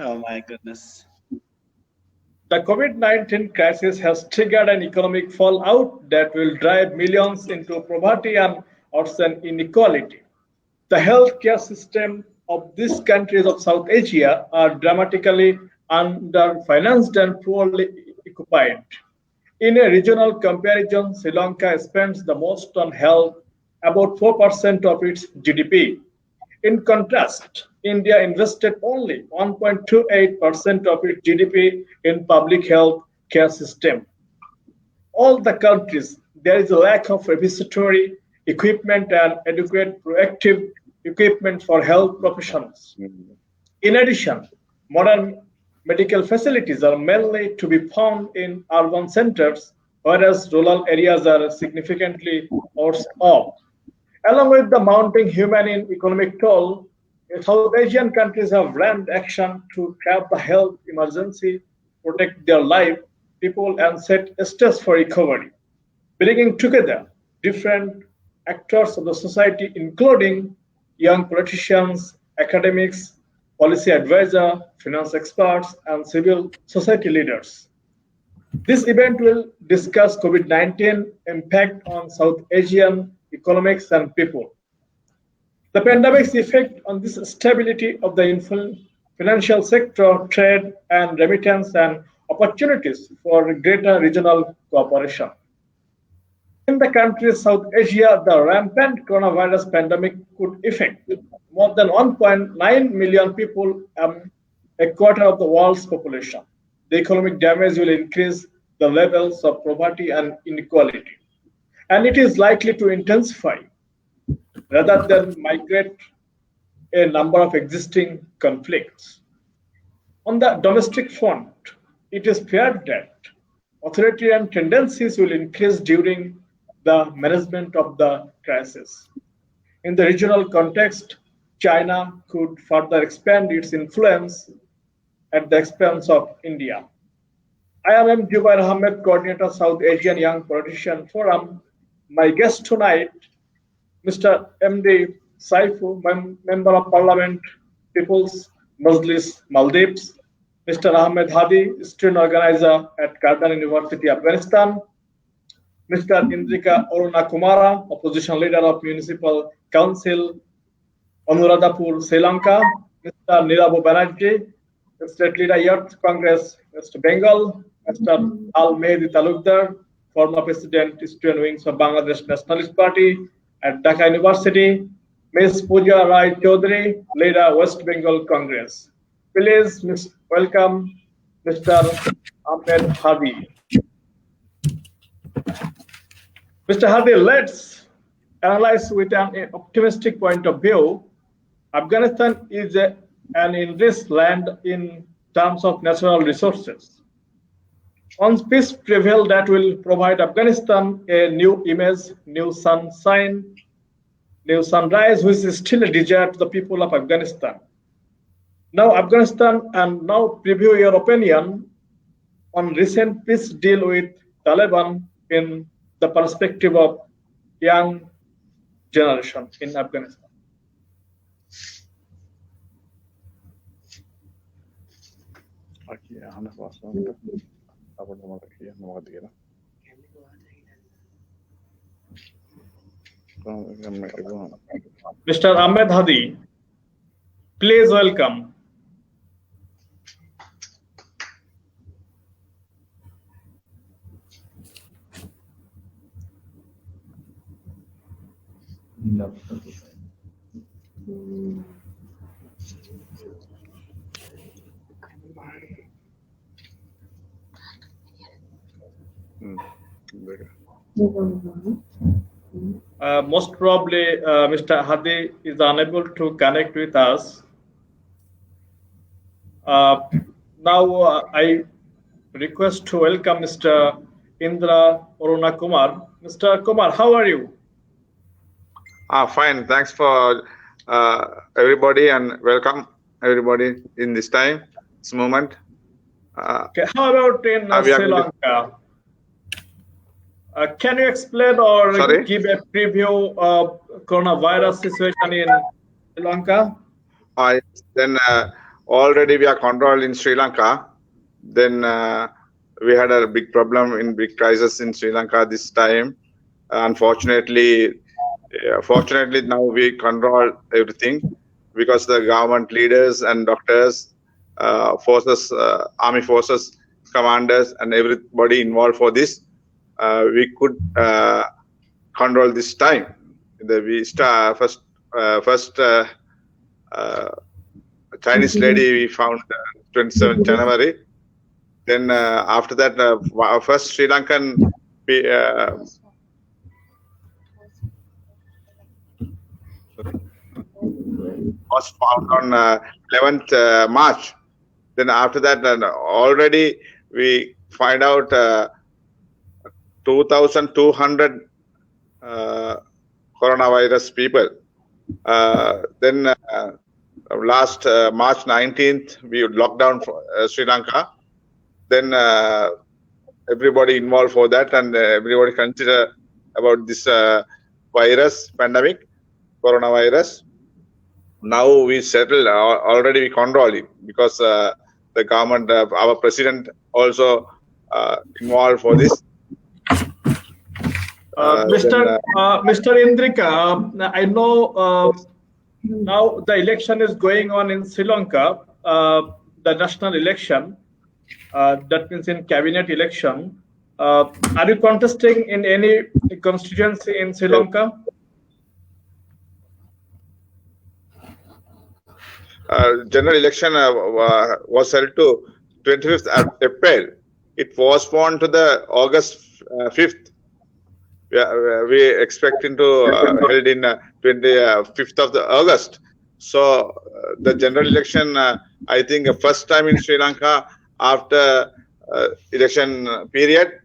Oh my goodness. The COVID-19 crisis has triggered an economic fallout that will drive millions into poverty and worsen inequality. The healthcare system of these countries of South Asia are dramatically underfinanced and poorly equipped. In a regional comparison, Sri Lanka spends the most on health, about 4% of its GDP. In contrast, India invested only 1.28% of its GDP in public health care system. All the countries, there is a lack of repository equipment and adequate proactive equipment for health professionals. In addition, modern medical facilities are mainly to be found in urban centers, whereas rural areas are significantly worse off. Along with the mounting human and economic toll, South Asian countries have ramped action to cap the health emergency, protect their life, people, and set a stage for recovery, bringing together different actors of the society, including young politicians, academics, policy advisors, finance experts, and civil society leaders. This event will discuss COVID-19 impact on South Asian economics and people, the pandemic's effect on this stability of the financial sector, trade and remittance, and opportunities for greater regional cooperation. In the countries South Asia, the rampant coronavirus pandemic could affect more than 1.9 million people, a quarter of the world's population. The economic damage will increase the levels of poverty and inequality, and it is likely to intensify rather than migrate a number of existing conflicts. On the domestic front, it is feared that authoritarian tendencies will increase during the management of the crisis. In the regional context, China could further expand its influence at the expense of India. I am M. Jubair Ahmed, coordinator, South Asian Young Politician Forum. My guest tonight, Mr. M.D. Saifu, Member of Parliament, People's Majlis, Maldives. Mr. Ahmed Hadi, student organizer at Kardan University, Afghanistan. Mr. Indrika Aruna Kumara, opposition leader of Municipal Council, Anuradhapur, Sri Lanka. Mr. Nirabu Banerjee, State Leader, Youth Congress, West Bengal. Mr. Al Mehdi Talukdar, former President, Student Wings of Bangladesh Nationalist Party at Dhaka University. Ms. Pooja Rai Chaudhary, Leader, West Bengal Congress. Please welcome Mr. Ahmed Hadi. Mr. Hadi, let's analyze with an optimistic point of view. Afghanistan is an enriched land in terms of natural resources. Once peace prevails, that will provide Afghanistan a new image, new sunshine, new sunrise, which is still a desire to the people of Afghanistan. Now, Afghanistan, and now preview your opinion on recent peace deal with Taliban in the perspective of young generation in Afghanistan. Mr. Ahmed Hadi, please welcome. Most probably, Mr. Hadi is unable to connect with us. Now, I request to welcome Mr. Indra Aruna Kumar. Mr. Kumar, how are you? Fine. Thanks for everybody, and welcome everybody in this time, this moment. Okay. How about in Sri Lanka? Can you explain or give a preview of coronavirus situation in Sri Lanka? Then already we are controlled in Sri Lanka. Then we had a big problem in big crisis in Sri Lanka this time. Unfortunately, fortunately now we control everything because the government leaders and doctors, forces, army forces, commanders, and everybody involved for this, we could control this time. We first Chinese lady we found 27th January. Then after that, first Sri Lankan was found on 11th March. Then after that, already we find out 2,200 coronavirus people. Then last March 19th, we locked down Sri Lanka. Then everybody involved for that, and everybody consider about this virus, pandemic, coronavirus. Now we settled, already we control it because the government, our president also involved for this. Mr. Indrika, I know now the election is going on in Sri Lanka, the national election, that means in cabinet election. Are you contesting in any constituency in Sri Lanka? General election was held to 25th April. It postponed to the August 5th. We expecting to held in 25th of the August. So the general election, I think first time in Sri Lanka after election period,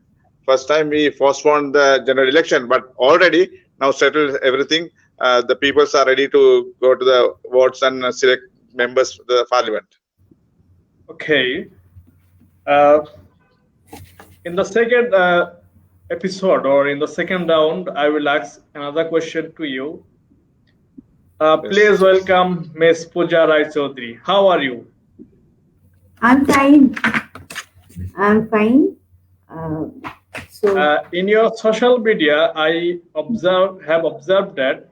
first time we postponed the general election, but already now settled everything. The peoples are ready to go to the votes and select members of the parliament. Okay. In the second episode or in the second round, I will ask another question to you. Please welcome Ms. Pooja Rai Chaudhary. How are you? I'm fine. I'm fine. In your social media, I have observed that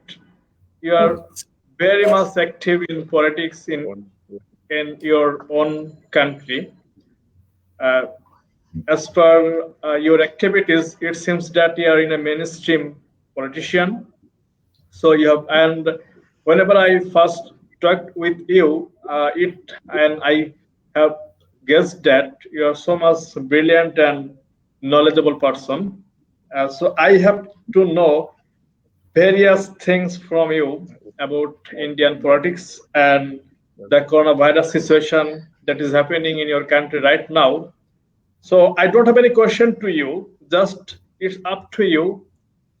you are very much active in politics in your own country. As per your activities, it seems that you are in a mainstream politician. So you have, and whenever I first talked with you, and I have guessed that you are so much brilliant and knowledgeable person. So I have to know various things from you about Indian politics and the coronavirus situation that is happening in your country right now. So I don't have any question to you, just it's up to you.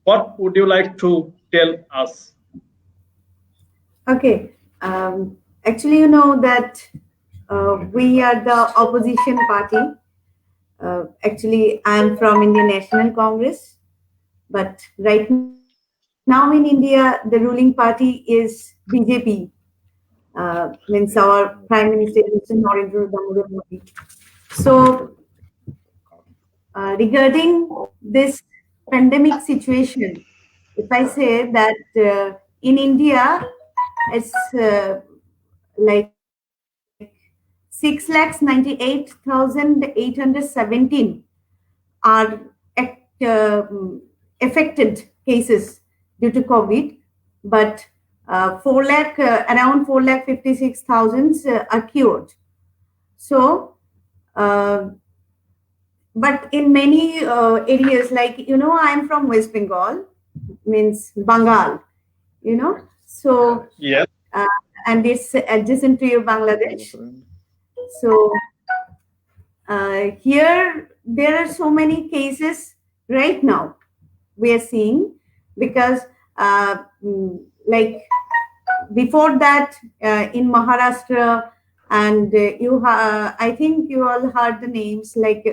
What would you like to tell us? Okay. Actually, you know that we are the opposition party. Actually, I'm from Indian National Congress, but right now in India, the ruling party is BJP. Means our Prime Minister is Narendra Modi. So, regarding this pandemic situation, if I say that in India, it's like 6,98,817 are affected cases due to COVID, but around 4,56,000 are cured. So, but in many areas, like, you know, I'm from West Bengal, means Bengal, you know, so yes, and it's adjacent to Bangladesh. So here there are so many cases right now we are seeing, because like before that in Maharashtra, and I think you all heard the names, like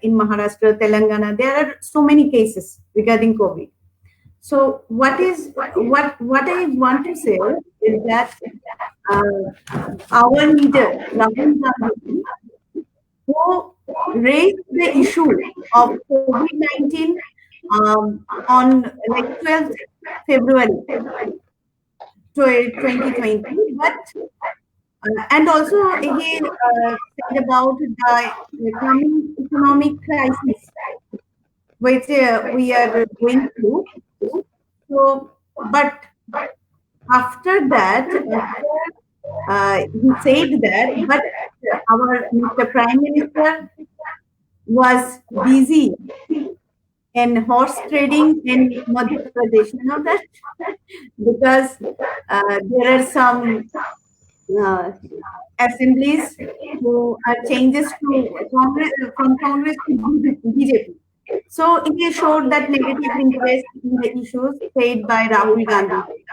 in Maharashtra, Telangana, there are so many cases regarding COVID. So what I want to say is that our leader, Rahul Gandhi, who raised the issue of COVID-19 on like 12th February 2020, but and also he said about the coming economic crisis which we are going through. So, but after that, he said that, but our Mr. Prime Minister was busy in horse trading in Madhya Pradesh. You know that because there are some uh, assemblies who are changes to Congress from Congress to BJP. So it showed that negative interest in the issues paid by Rahul Gandhi.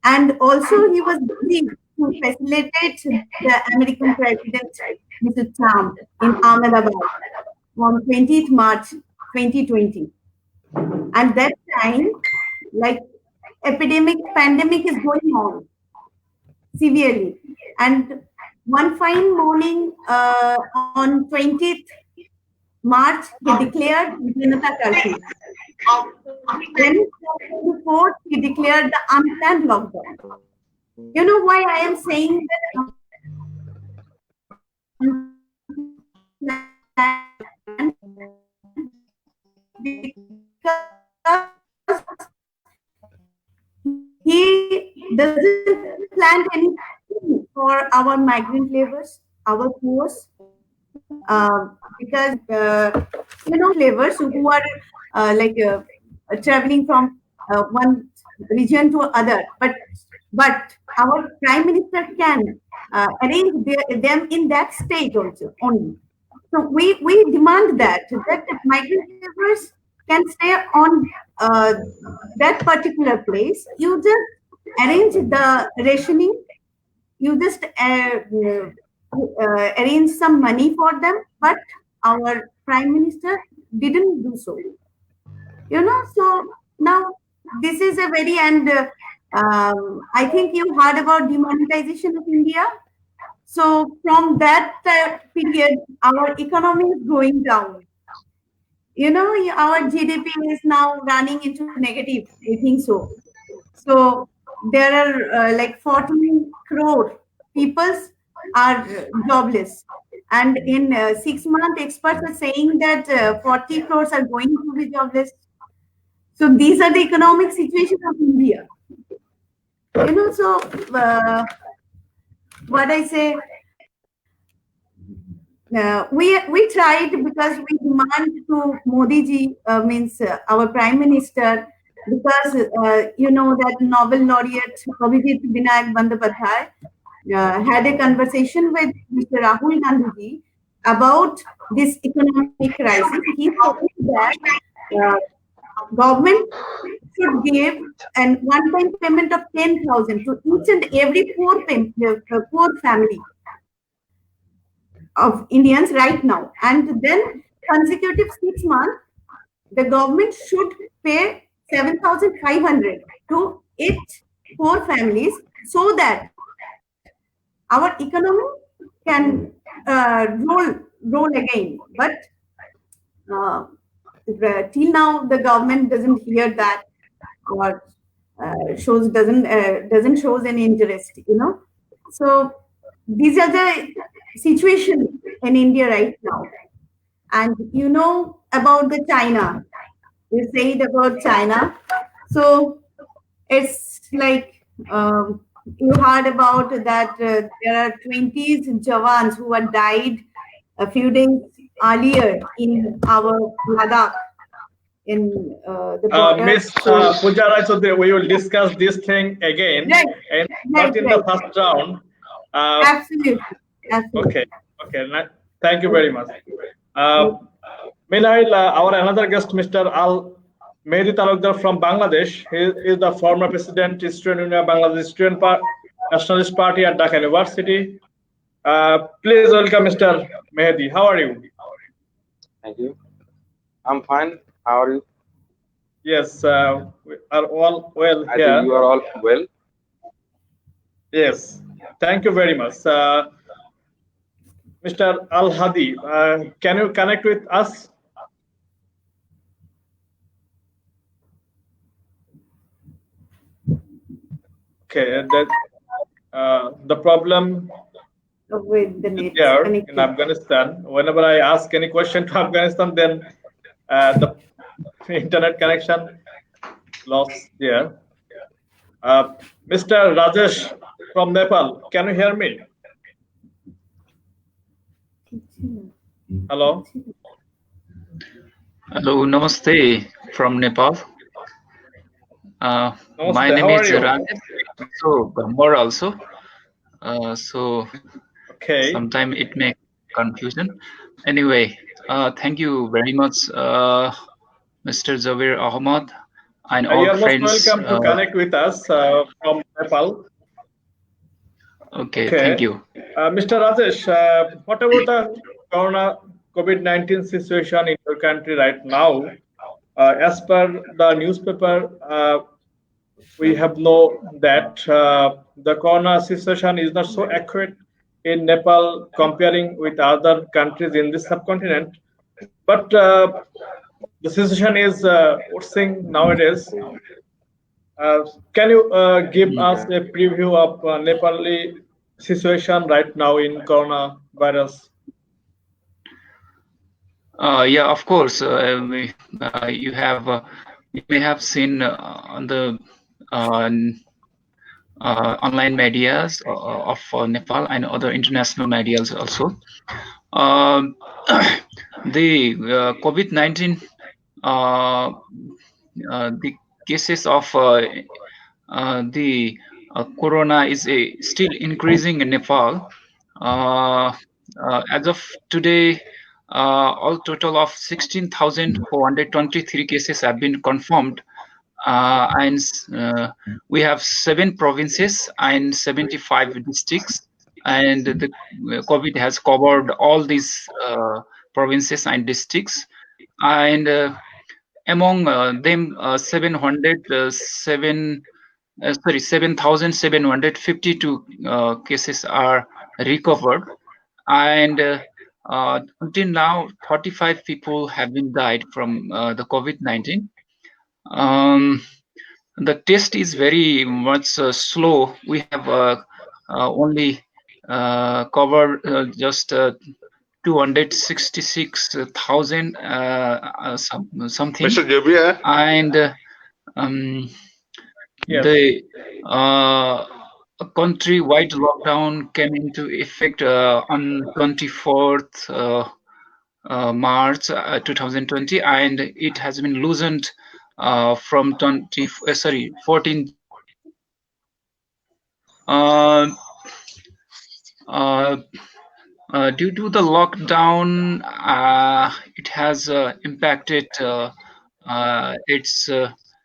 And also he was busy to facilitate the American President, Mr. Trump, in Ahmedabad on 20th March 2020. And that time, like pandemic is going on severely. And one fine morning on 20th March, he declared Janata Curfew. Then, on the 4th, he declared the unplanned lockdown. You know why I am saying that? Because he doesn't plan anything for our migrant laborers, our poor, because laborers who are traveling from one region to other, but our prime minister can arrange them in that state also only. So we demand that migrant laborers can stay on that particular place. You just arrange the rationing. You just arrange some money for them, but our prime minister didn't do so. So now this is a very I think you heard about demonetization of India. So from that period, our economy is going down. Our GDP is now running into negative. I think so. So there are like 14 crore people are jobless. And in 6 months, experts are saying that 40 crores are going to be jobless. So these are the economic situation of India. So what I say, we tried because we demand to Modi ji, means our prime minister, because that Nobel laureate Abhijit Vinayak Bandyopadhyay had a conversation with Mr. Rahul Gandhi ji about this economic crisis. He thought that government should give an one-time payment of 10,000 to each and every poor family of Indians right now, and then consecutive 6 months, the government should pay 7,500 to each poor families, so that our economy can roll again. But till now, the government doesn't hear that, or doesn't shows any interest. So these are the situation in India right now. And about the China. You said about China. So it's like you heard about that there are 20 Jawans who had died a few days earlier in our Ladakh, in the border. Miss Pujara, so we will discuss this thing again, Right. and not in the first round. Absolutely. Okay. Thank you very much. Meanwhile, our another guest, Mr. Al Mehdi Talukdar from Bangladesh. He is the former president, Student Union of Bangladesh Student Nationalist Party at Dhaka University. Please welcome Mr. Mehdi. How are you? Thank you. I'm fine. How are you? Yes, we are all well I here. think you are all well. Yes. Thank you very much. Mr. Al Hadi, can you connect with us? Okay, the problem with the is net there in connectivity. Afghanistan. Whenever I ask any question to Afghanistan, then the internet connection lost there. Mr. Rajesh from Nepal, can you hear me? Hello. Hello, namaste from Nepal. Namaste, My name how are is you? Rajesh, so Gambhar also. So Okay. sometimes it makes confusion. Anyway, thank you very much, Mr. Zabir Ahmad and You all are most friends. welcome to connect with us from Nepal. Okay, Okay. thank you. Mr. Rajesh, what about the COVID-19 situation in your country right now? As per the newspaper, we have know that the corona situation is not so accurate in Nepal comparing with other countries in this subcontinent. But the situation is worsening nowadays. Can you give us a preview of Nepali situation right now in coronavirus? Yeah, of course. You may have seen on the online medias of Nepal and other international medias also. The COVID-19, the cases of the corona is still increasing in Nepal. As of today, all total of 16,423 cases have been confirmed, and we have 7 provinces and 75 districts, and the COVID has covered all these provinces and districts, and among them 7,752 cases are recovered, and until now 35 people have been died from the COVID-19. The test is very much slow. We have only covered just 266,000 something. Mr. Jobia? And Yes. the country-wide lockdown came into effect on 24th March 2020, and it has been loosened from 14. Due to the lockdown, it has impacted its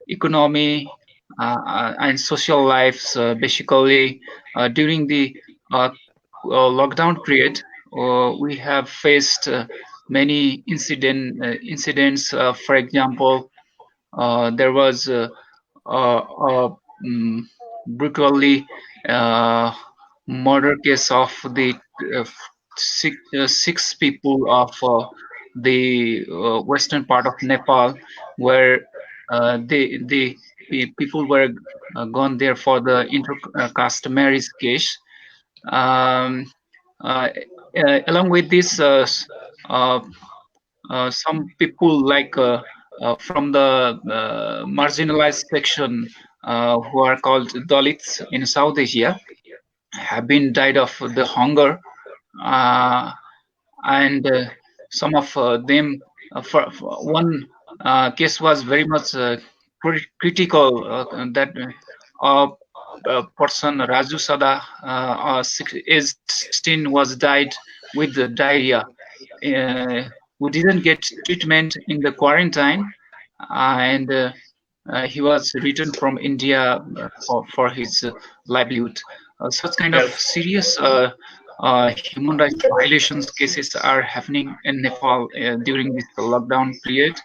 economy and social lives. Basically, during the lockdown period, we have faced many incidents. For example, there was brutally murder case of the six people of the western part of Nepal, where the people were gone there for the intercaste marriage case. Along with this, some people like from the marginalized section who are called Dalits in South Asia have been died of the hunger, and some of them, for one case was very much critical, that person Raju Sada, aged 16, was died with the diarrhea. We didn't get treatment in the quarantine, and he was returned from India for his livelihood. Such kind of serious human rights violations cases are happening in Nepal during this lockdown period.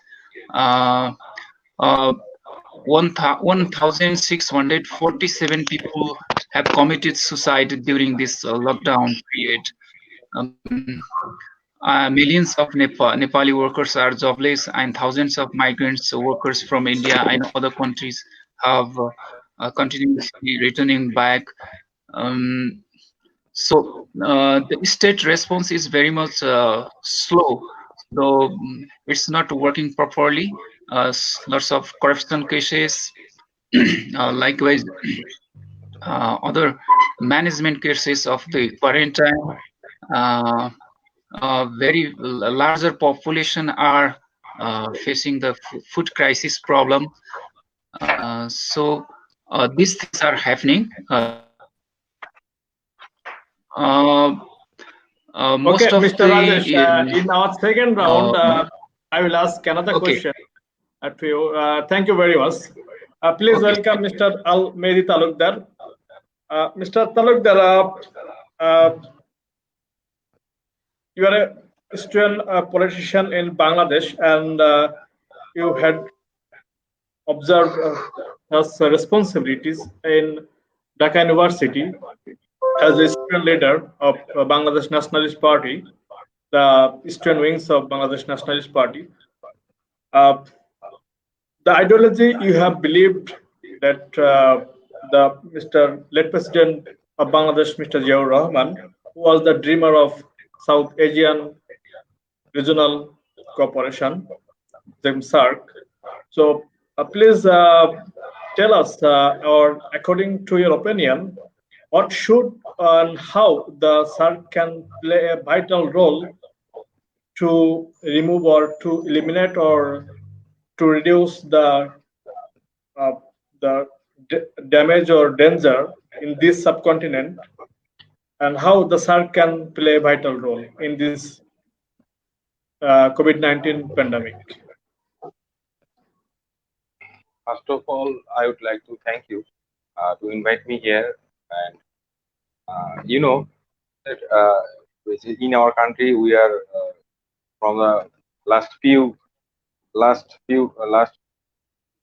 1,647 people have committed suicide during this lockdown period. Millions of Nepali workers are jobless, and thousands of migrants workers from India and other countries have continuously returning back. So the state response is very much slow, though it's not working properly. Lots of corruption cases, likewise other management cases of the quarantine. Very larger population are facing the food crisis problem. So these things are happening. Most Okay, of Mr. the Rajesh, in our second round, I will ask another okay. question to you. Thank you very much. Please Okay. welcome Mr. Al Mehdi Talukdar. Mr. Talukdar, you are a student politician in Bangladesh, and you had observed his responsibilities in Dhaka University as a student leader of Bangladesh Nationalist Party, the Eastern wings of Bangladesh Nationalist Party. The ideology you have believed that the Mr. late President of Bangladesh, Mr. Ziaur Rahman, who was the dreamer of South Asian Regional Cooperation, SAARC. So please tell us, or according to your opinion, what should and how the SAARC can play a vital role to remove or to eliminate or to reduce the damage or danger in this subcontinent, and how the SAARC can play a vital role in this COVID-19 pandemic. First of all, I would like to thank you to invite me here. And you know that in our country we are from the last 12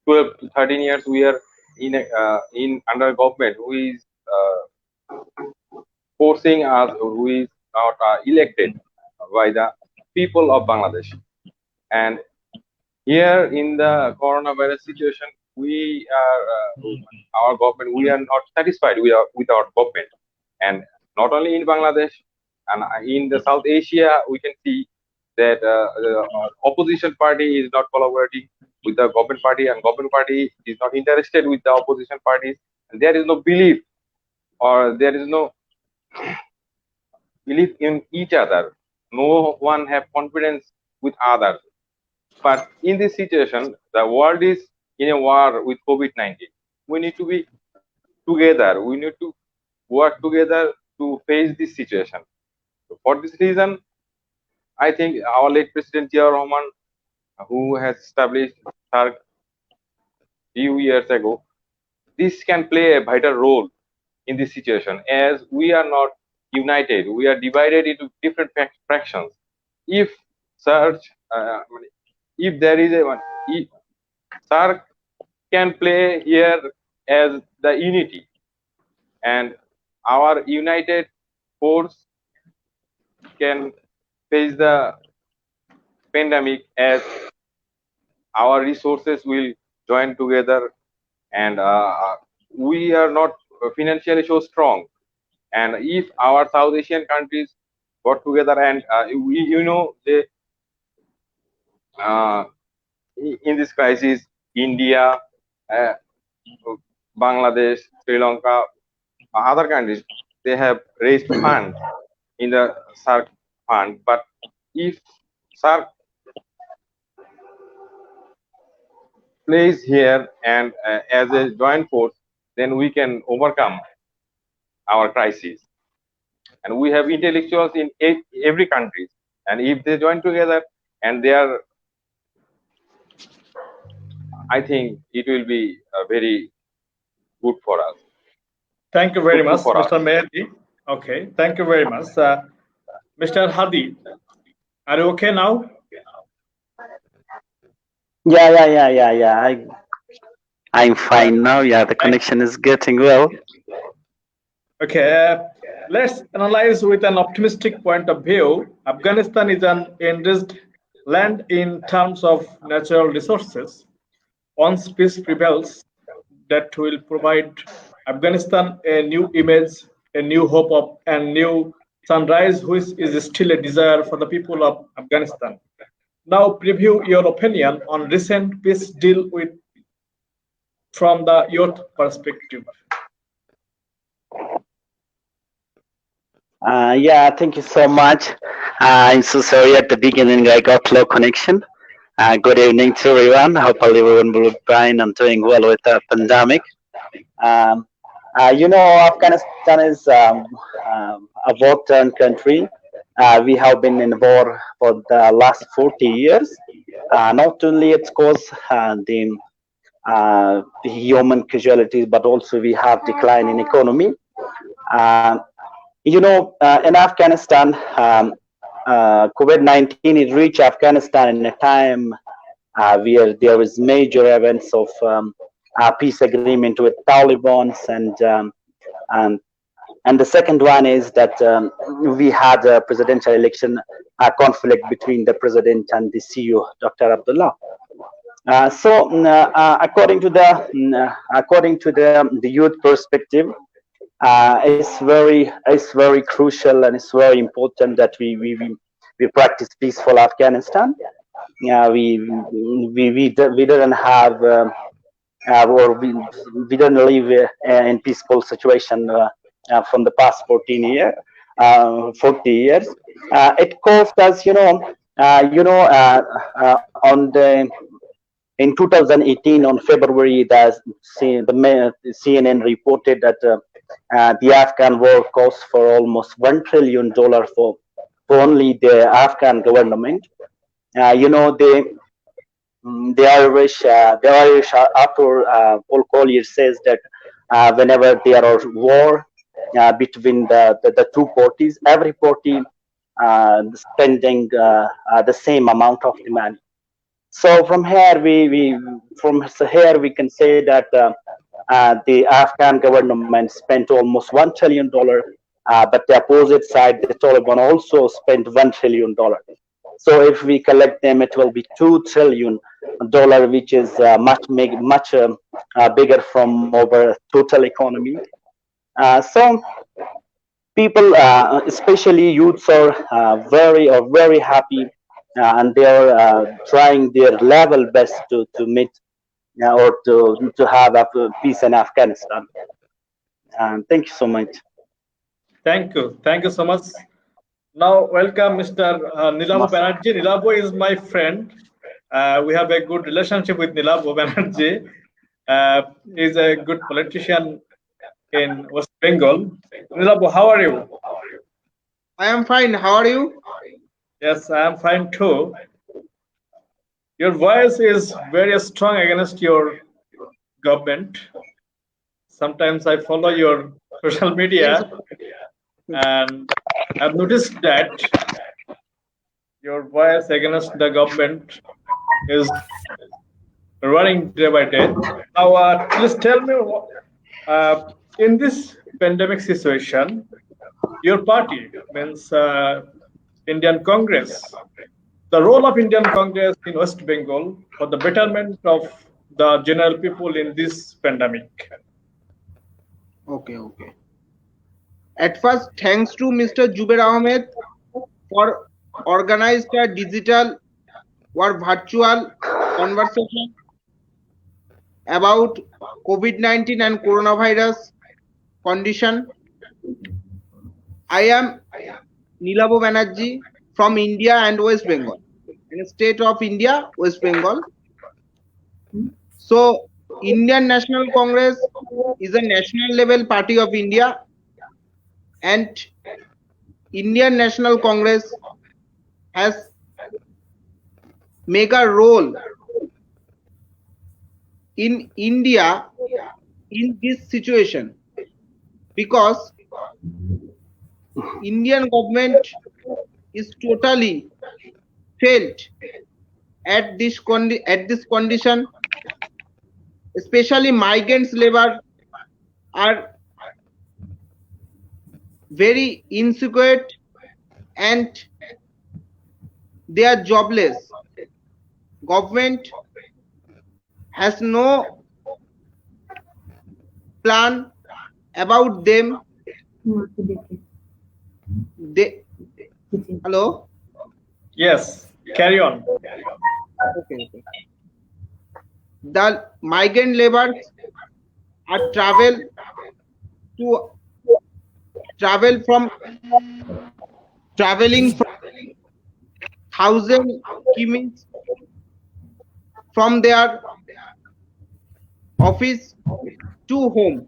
to 13 years we are in under government who is forcing us, who is not elected by the people of Bangladesh. And here in the coronavirus situation, we are our government. We are not satisfied with our government, and not only in Bangladesh and in the South Asia, we can see that the opposition party is not collaborating with the government party, and government party is not interested with the opposition parties. And there is no belief, or there is no belief in each other. No one have confidence with others. But in this situation, the world is in a war with COVID-19. We need to be together. We need to work together to face this situation. So for this reason, I think our late President Ziaur Rahman, who has established SAARC few years ago, this can play a vital role in this situation, as we are not united. We are divided into different fractions. If there is if SAARC can play here as the unity, and our united force can face the pandemic, as our resources will join together, and we are not financially so strong. And if our South Asian countries got together, and in this crisis, India, Bangladesh, Sri Lanka, other countries, they have raised funds in the SAARC fund. But if SAARC plays here and as a joint force, then we can overcome our crisis. And we have intellectuals in every country, and if they join together, and they are, I think it will be very good for us. Thank you very much, Mr. Mehdi. Okay, thank you very much. Mr. Hadi, are you okay now? Yeah. I'm fine now. Yeah, the connection is getting well. Okay, let's analyze with an optimistic point of view. Afghanistan is an enriched land in terms of natural resources. Once peace prevails, that will provide Afghanistan a new image, a new hope of, and new sunrise, which is still a desire for the people of Afghanistan. Now, preview your opinion on recent peace deal with from the youth perspective. Yeah, thank you so much. I'm so sorry at the beginning I got low connection. Good evening to everyone. Hopefully everyone will be fine and doing well with the pandemic. Um, Afghanistan is a war-torn country. We have been in war for the last 40 years. Not only it's caused the human casualties, but also we have decline in economy. Um, in Afghanistan, COVID-19 it reached Afghanistan in a time where there was major events of peace agreement with Taliban, and and the second one is that we had a presidential election conflict between the president and the CEO, Dr. Abdullah. According to the youth perspective, it's very crucial and it's very important that we practice peaceful Afghanistan. We didn't have or we didn't live in peaceful situation from the past 40 years. It caused us, on the in 2018 on February, the CNN reported that the Afghan war cost for almost $1 trillion for only the Afghan government. The Irish author Paul Collier says that whenever there are war between the two parties, every party spending the same amount of the money. So from here we can say that the Afghan government spent almost $1 trillion, but the opposite side, the Taliban, also spent $1 trillion. So if we collect them, it will be $2 trillion, which is much bigger from our total economy. So people, especially youths, are very happy, and they're trying their level best to meet or to have peace in Afghanistan. Thank you so much. Thank you so much. Now, welcome Mr. Nilabho Banerjee. Nilabho is my friend. We have a good relationship with Nilabho Banerjee. He's a good politician in West Bengal. Nilabho, how are you? I am fine. How are you? Yes, I am fine too. Your voice is very strong against your government. Sometimes I follow your social media, and I've noticed that your voice against the government is running day by day. Now, please tell me, in this pandemic situation, your party, means Indian Congress, the role of Indian Congress in West Bengal for the betterment of the general people in this pandemic. Okay. At first, thanks to Mr. Jubair Ahmed for organized a digital or virtual conversation about COVID-19 and coronavirus condition. I am Nilabho Banerjee from India and West Bengal, in the state of India, West Bengal. So, Indian National Congress is a national level party of India, and Indian National Congress has made a role in India in this situation, because Indian government is totally failed at this condition especially migrants labor, are very insecure and they are jobless. Government has no plan about them. They, hello? Yes, carry on. Okay. The migrant laborers are travel from traveling from 1,000 kilometers from their office to home,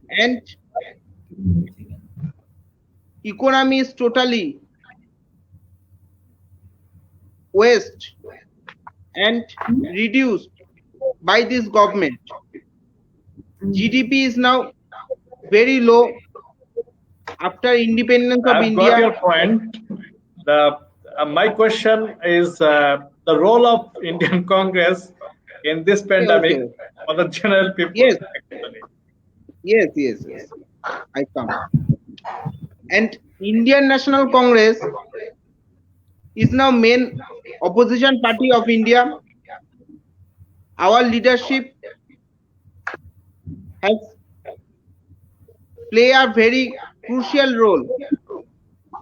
and economy is totally waste and reduced by this government. GDP is now very low after independence of I've got your India. point. My question is the role of Indian Congress in this pandemic okay. for the general people. Yes. Actually. Yes. I come. And Indian National Congress is now main opposition party of India. Our leadership has played a very crucial role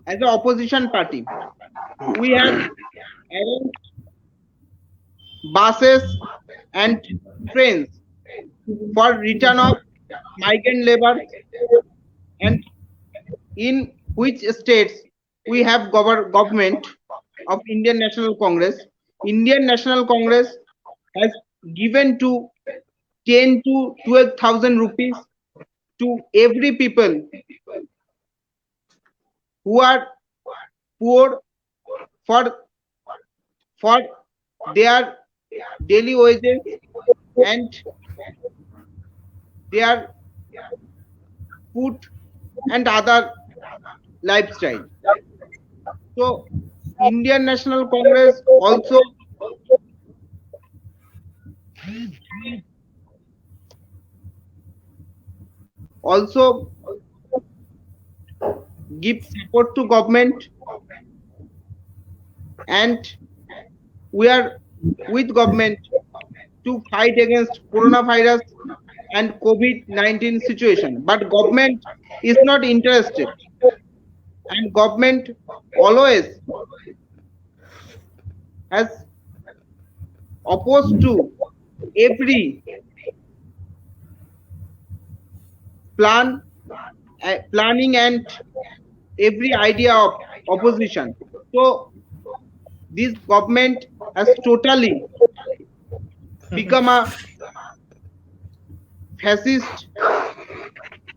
as an opposition party. We have arranged buses and trains for return of migrant labor, and in which states we have government of Indian National Congress. Indian National Congress has given to 10 to 12,000 rupees to every people who are poor for their daily wages and their food and other lifestyle. So Indian National Congress also give support to government, and we are with government to fight against coronavirus and COVID-19 situation. But government is not interested, and government always has opposed to every planning and every idea of opposition. So this government has totally become a fascist,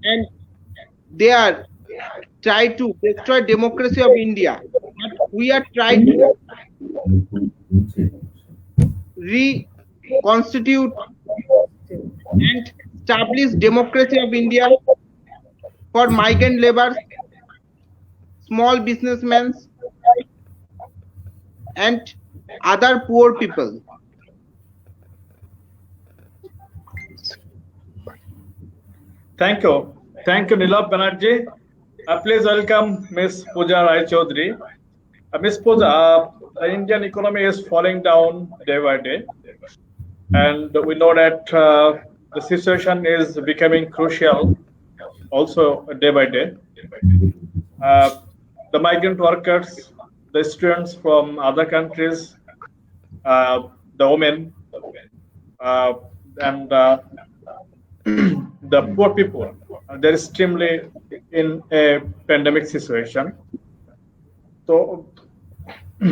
and they are trying to destroy democracy of India. But we are trying to reconstitute and establish democracy of India for migrant laborers, small businessmen, and other poor people. Thank you, Nilab Banerjee. Please welcome Ms. Pooja Rai Chaudhary. Ms. Pooja, the Indian economy is falling down day by day, and we know that the situation is becoming crucial also day by day. The migrant workers, the students from other countries, the women, and the poor people, they're extremely in a pandemic situation. So,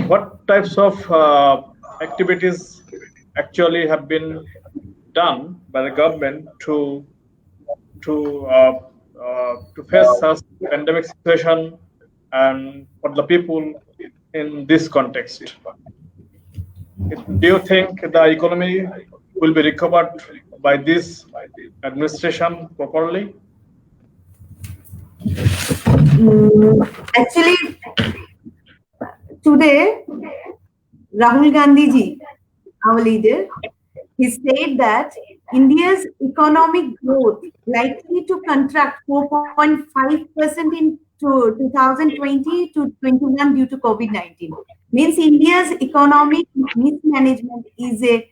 what types of activities actually have been done by the government to face such pandemic situation and for the people in this context? Do you think the economy will be recovered by this administration properly? Actually, today, Rahul Gandhi ji, our leader, he said that India's economic growth likely to contract 4.5% in 2020 to 21 due to COVID-19. Means India's economic mismanagement is a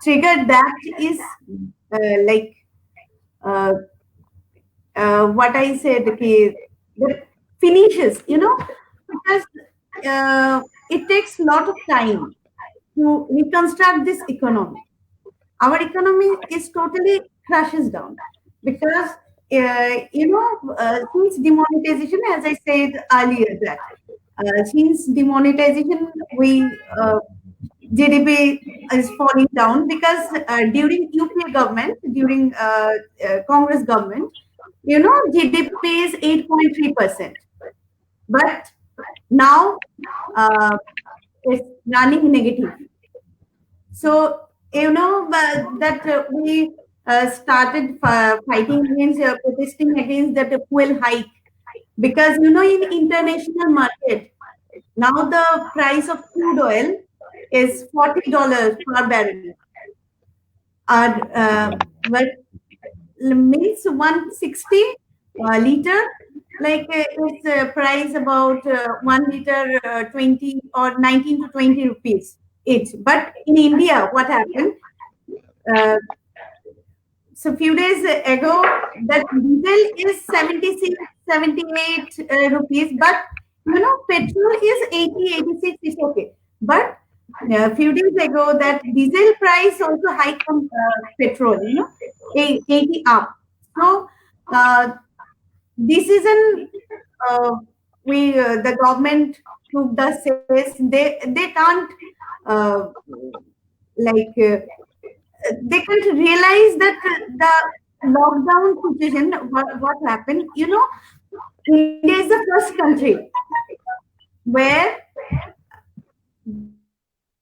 trigger that is like what I said, okay, that finishes, because it takes a lot of time to reconstruct this economy. Our economy is totally crashes down because since demonetization, as I said earlier, that since demonetization, we GDP is falling down because during UPA government, during Congress government, GDP is 8.3%, but now it's running negative. So that we started fighting against, protesting against that fuel hike, because in international market now the price of crude oil is $40 per barrel, but means 160 liter, like it's a price about 1 liter 20 or 19 to 20 rupees each. But in India, what happened? So few days ago, that diesel is 76, 78 rupees, but petrol is 80, 86, is okay. But a few days ago, that diesel price also hiked from petrol, 80 up. So this is an the government took the steps. They can't they can't realize that the lockdown situation. What happened? India is the first country where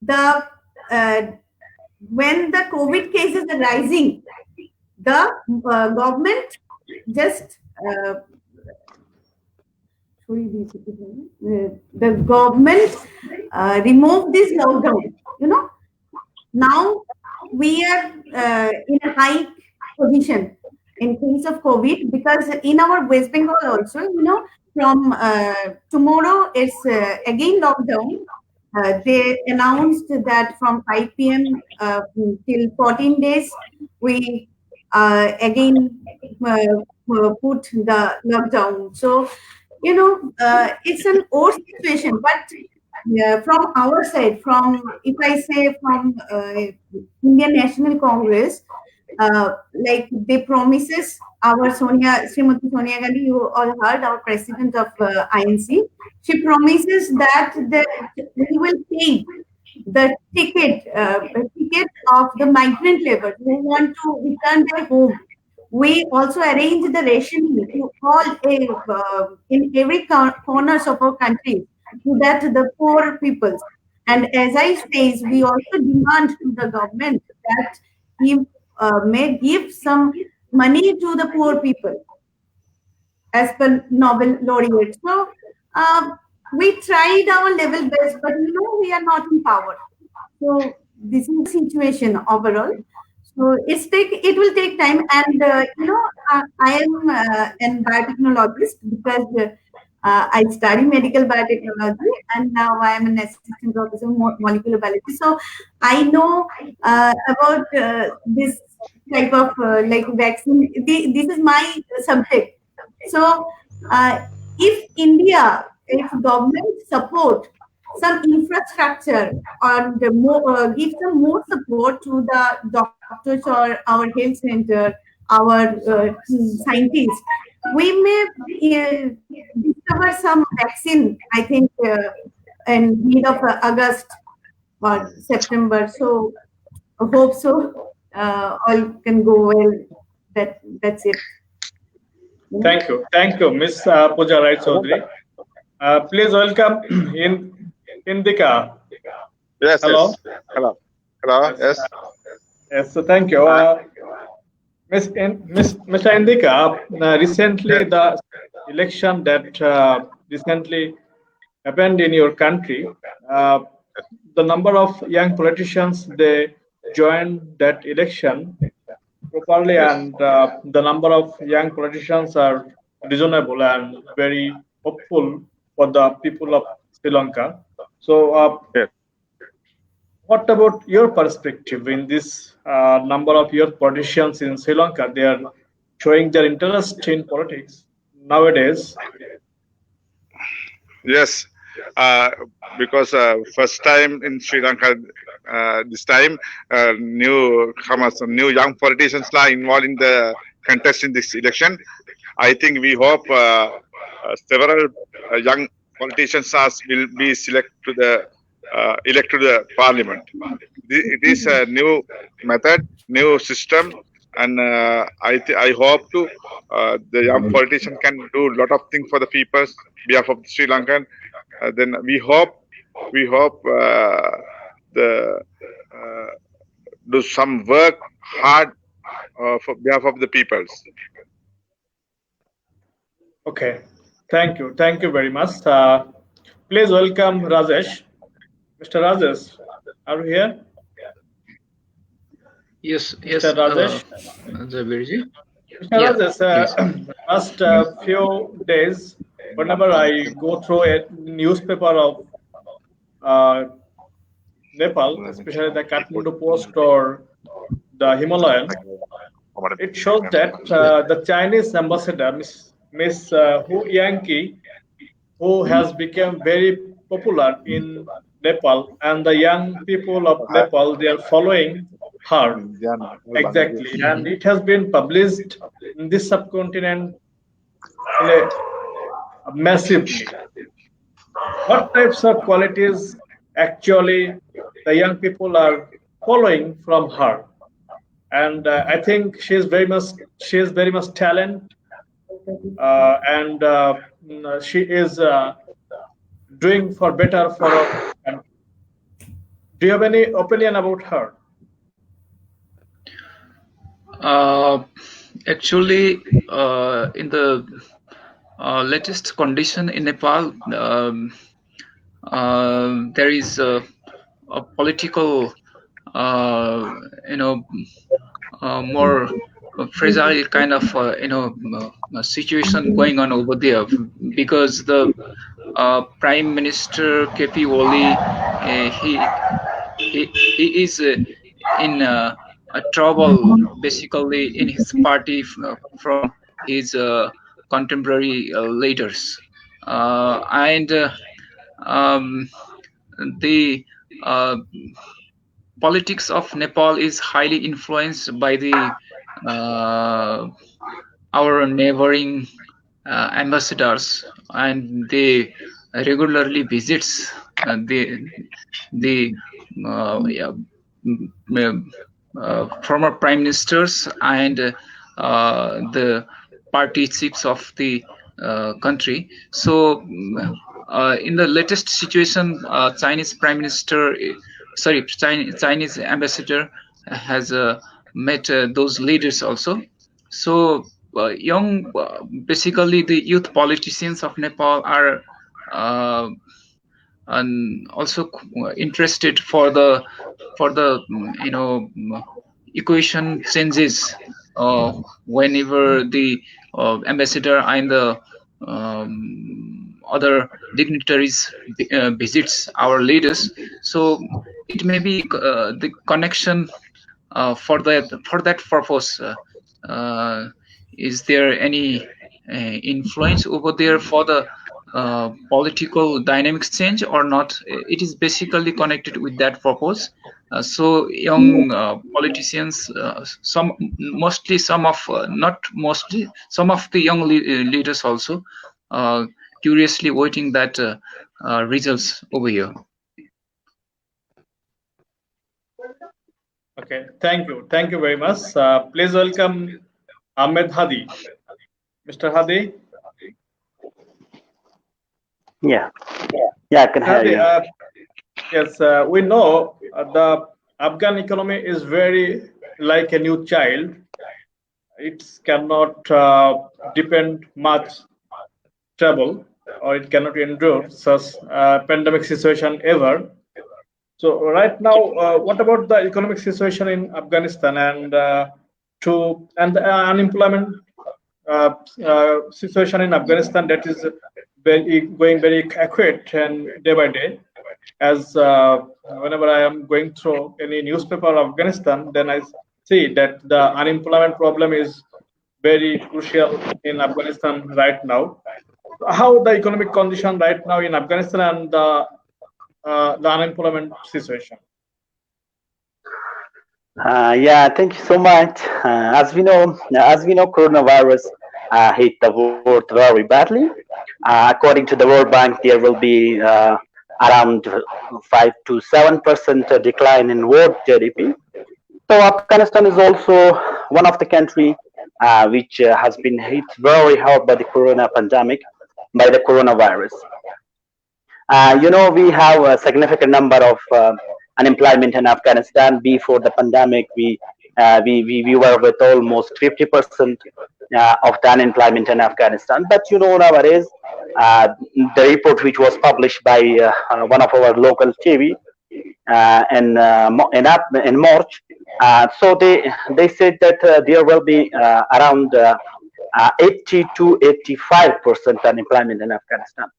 the when the COVID cases are rising, the government just the government removed this lockdown. Now we are in a high position in case of COVID, because in our West Bengal also, from tomorrow it's again lockdown. They announced that from 5 p.m. Till 14 days, we again put the lockdown. So, it's an old situation, but from our side, if I say from Indian National Congress, like they promises our Srimati Sonia Gandhi, you all heard, our president of INC, she promises that we will pay the ticket of the migrant labor who want to return their home. We also arrange the rationing to all in every corners of our country, to that the poor people. And as I say, we also demand to the government that he may give some money to the poor people as per Nobel laureate. So we tried our level best, but we are not in power. So this is the situation overall. So it will take time, and I am an biotechnologist, because I study medical biotechnology, and now I am an assistant professor in molecular biology. So I know about this type of vaccine. This is my subject. So if government support some infrastructure, or give some more support to the doctors or our health center, our scientists, we may discover some vaccine, I think, in mid of August or September. So I hope so. All can go well. That's it. Thank you, Ms. Pooja Rai Chaudhary. Please welcome Indika. Yes. Hello. Yes. Hello. Yes. Yes. So thank you, Mr. Indika. Recently, the election that recently happened in your country, the number of young politicians, they joined that election properly, Yes. and the number of young politicians are reasonable and very hopeful for the people of Sri Lanka. So, Yes. what about your perspective in this number of youth politicians in Sri Lanka? They are showing their interest in politics nowadays. Yes, uh, because first time in Sri Lanka, this time newcomers, new young politicians are involved in the contest in this election. I think we hope several young politicians will be elected to the parliament. It is a new method, new system, and I hope the young politician can do a lot of things for the people behalf of Sri Lankan. Then we hope the do some work hard for behalf of the peoples. Okay, thank you very much. Please welcome Rajesh. Mr. Rajesh, are you here? Yes, Mr. Rajesh. Zabirji. Mr. Yeah, Rajesh, last few days, whenever I go through a newspaper of Nepal, especially the Kathmandu Post or the Himalayan, it shows that the Chinese ambassador, Miss Hu Yanqi, who has become very popular in Nepal, and the young people of Nepal, they are following her exactly, and it has been published in this subcontinent in a massively. What types of qualities actually the young people are following from her? And I think she is very much talent, and she is doing for better for our country. Do you have any opinion about her? Actually, in the latest condition in Nepal, there is a political, more fragile kind of, situation going on over there, because the Prime Minister KP Oli, he is in a trouble, basically, in his party from his contemporary leaders, and the politics of Nepal is highly influenced by the our neighboring ambassadors, and they regularly visits the former prime ministers and the party chiefs of the country. So in the latest situation, Chinese prime minister, Chinese ambassador has met those leaders also. So basically the youth politicians of Nepal are and also interested for the equation changes whenever the ambassador and the other dignitaries visits our leaders. So it may be the connection for that purpose. Is there any influence over there for the political dynamics change or not? It is basically connected with that purpose. So young politicians, some of the young leaders also curiously waiting that results over here. Okay, thank you very much. Please welcome Ahmed Hadi. Mr. Hadi. Yeah, I can hear Hadi, you. yes, we know the Afghan economy is very like a new child. It cannot depend much trouble, or it cannot endure such pandemic situation ever. So right now, what about the economic situation in Afghanistan and the unemployment situation in Afghanistan that is going very acute and day by day. As whenever I am going through any newspaper of Afghanistan, then I see that the unemployment problem is very crucial in Afghanistan right now. How the economic condition right now in Afghanistan and the unemployment situation? Yeah, thank you so much. As we know, coronavirus hit the world very badly. According to the World Bank, there will be around 5 to 7% decline in world GDP. So Afghanistan is also one of the country which has been hit very hard by the corona pandemic, by the coronavirus. We have a significant number of unemployment in Afghanistan. Before the pandemic, we were with almost 50% of the unemployment in Afghanistan. But nowadays, the report which was published by one of our local TV in March, so they said that there will be around 80 to 85% unemployment in Afghanistan.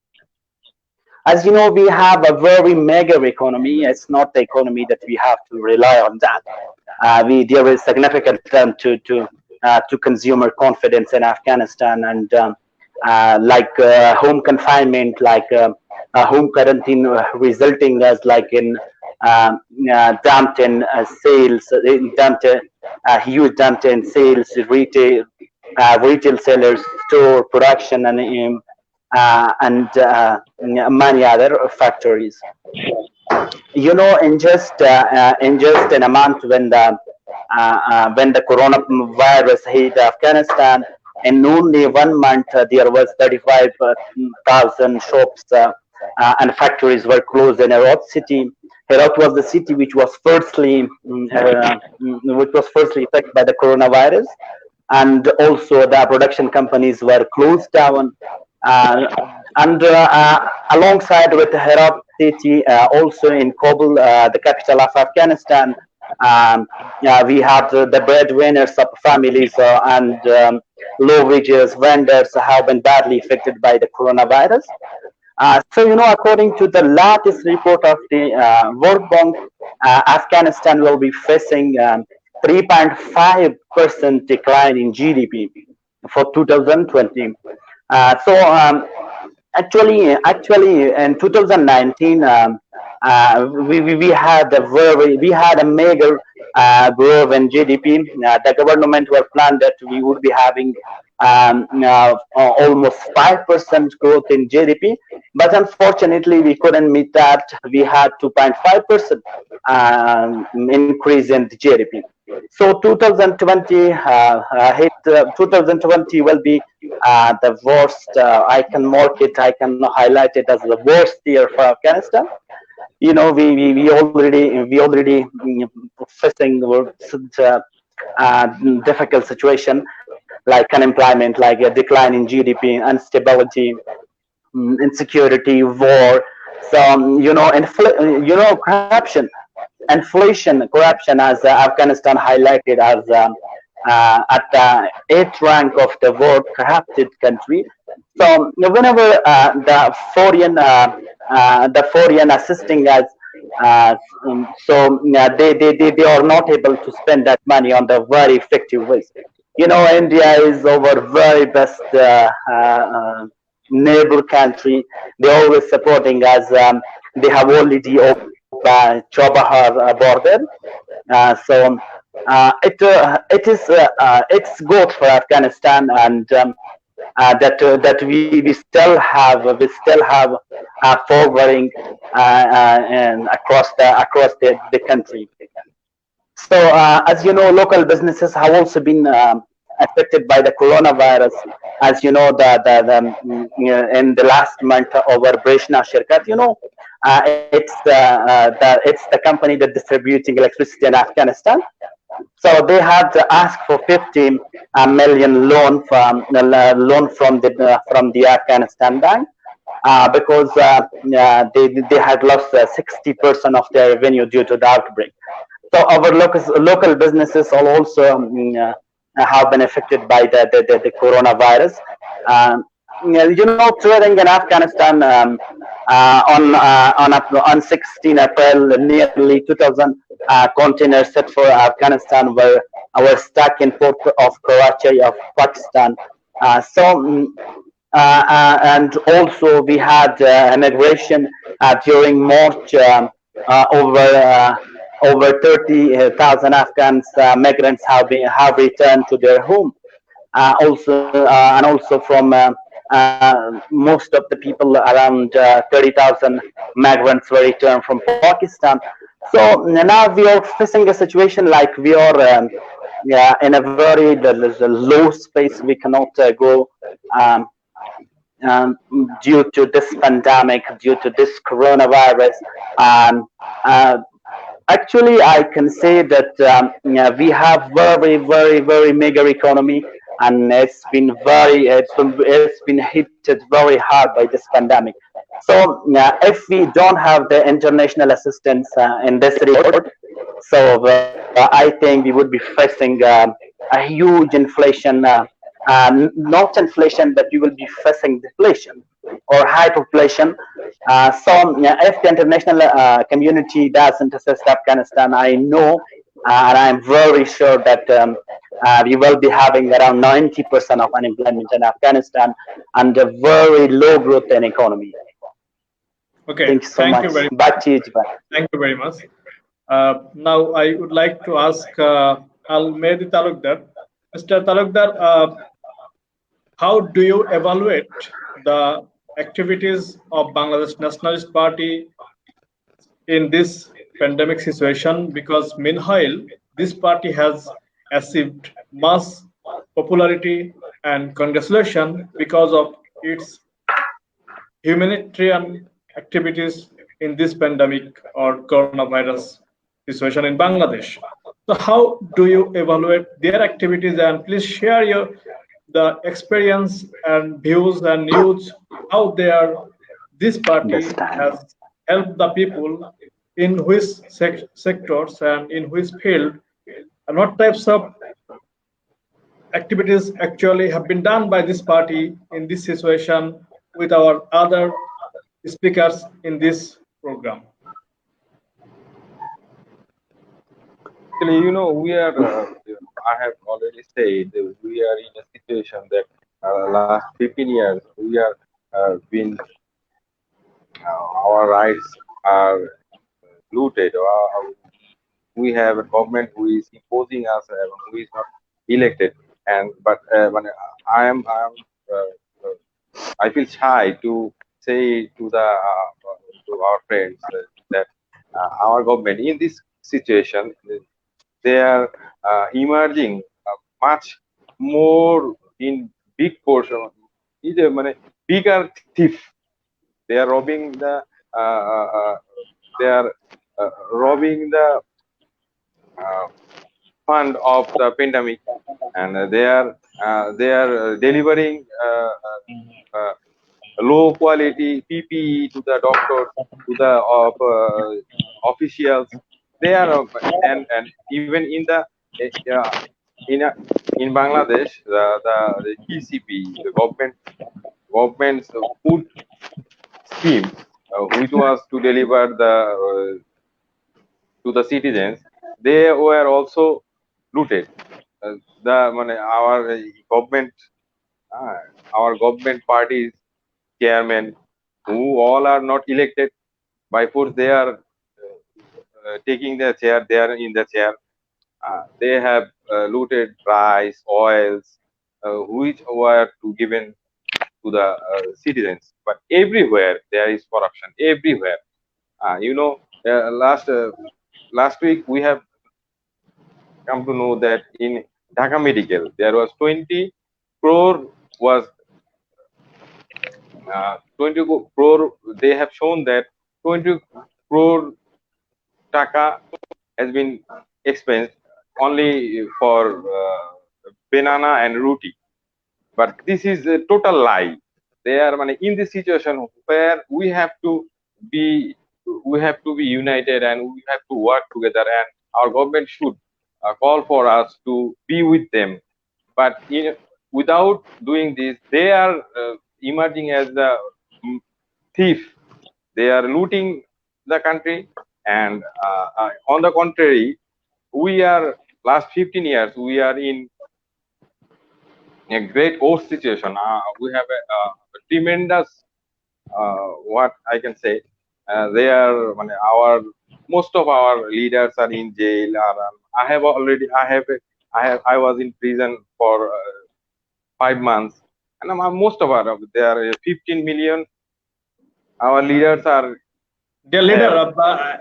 As you know, we have a very mega economy. It's not the economy that we have to rely on that. There is significant threat to consumer confidence in Afghanistan, and like home confinement, like home quarantine, resulting as like in dumped in sales, huge dumped in sales, retail sellers, store production, and many other factories. In a month when the coronavirus hit Afghanistan, in only 1 month there was 35,000 shops and factories were closed in Herat city. Herat was the city which was firstly affected by the coronavirus, and also the production companies were closed down. And alongside with Herat city, also in Kabul, the capital of Afghanistan, we have the breadwinners of families and low wages vendors have been badly affected by the coronavirus. According to the latest report of the World Bank, Afghanistan will be facing 3.5% decline in GDP for 2020. Actually, in 2019, we had a major growth in GDP. The government were planned that we would be having almost 5% growth in GDP, but unfortunately we couldn't meet that. We had 2.5% increase in the GDP. So 2020 2020 will be the worst. I can highlight it as the worst year for Afghanistan. We already facing such a difficult situation, like unemployment, like a decline in GDP, instability, insecurity, war. So corruption, corruption, as Afghanistan highlighted as at the 8th rank of the world corrupted country. So whenever the foreign assisting us, they are not able to spend that money on the very effective ways. India is our very best neighbor country. They're always supporting us. They have already opened Chabahar border. It's good for Afghanistan, and that we still have forwarding and across the country. So as you know, local businesses have also been affected by the coronavirus. As you know, in the last month, our Breshna Shirkat, it's the company that distributing electricity in Afghanistan. So they had to ask for 50 million loan from the Afghanistan bank. because they had lost 60% of their revenue due to the outbreak. So our local businesses are also have been affected by the coronavirus. Trading in Afghanistan on 16 April, nearly 2,000 containers set for Afghanistan were stuck in port of Karachi of Pakistan. And also we had immigration during March. Over 30,000 Afghans migrants have returned to their home. Also from most of the people, around 30,000 migrants were returned from Pakistan. So now we are facing a situation like we are in a very low space. We cannot go. Due to this pandemic, due to this coronavirus. Um, uh, Actually, I can say that we have very mega economy, and it's been hit very hard by this pandemic. So if we don't have the international assistance in this regard, so I think we would be facing a huge inflation. Not inflation, but we will be facing deflation or hyperinflation. If the international community doesn't assist Afghanistan, I know and I'm very sure that we will be having around 90% of unemployment in Afghanistan and a very low growth in economy. Okay, Thank you so thank much. you very Back to you, Jivan. Thank you very much. Now I would like to ask Al Mehdi Talukdar. Mr. Talukdar, how do you evaluate the activities of Bangladesh Nationalist Party in this pandemic situation? Because meanwhile, this party has achieved mass popularity and congratulation because of its humanitarian activities in this pandemic or coronavirus situation in Bangladesh. So how do you evaluate their activities, and please share the experience and views and news how this party has helped the people in which sectors and in which field, and what types of activities actually have been done by this party in this situation with our other speakers in this program. Actually, we are, I have already said, that we are in a situation that last 15 years, we are been, our rights are looted. We have a government who is imposing us, who is not elected. But when I feel shy to say to our friends that our government in this situation, they are emerging much more in big portion. Is a bigger thief. They are robbing the. Fund of the pandemic, and they are delivering low quality PPE to the doctors, to the officials. They are and even in the in Bangladesh, the GCP, the government's food scheme, which was to deliver to the citizens, they were also looted. Our government parties chairmen, who all are not elected by force, they are taking their chair. They are in the chair. They have looted rice, oils, which were to given to the citizens. But everywhere there is corruption. Everywhere, last week we have come to know that in Dhaka Medical there was 20 crore was 20 crore. They have shown that 20 crore taka has been expensed only for banana and roti. But this is a total lie. they are in this situation where we have to be united and we have to work together, and our government should call for us to be with them. But without doing this, they are emerging as the thief. They are looting the country, and on the contrary, we are last 15 years we are in a great worst situation. We have a tremendous what I can say. They are most of our leaders are in jail. I was in prison for 5 months, and most of our there are 15 million. Our leaders are. Dear leader,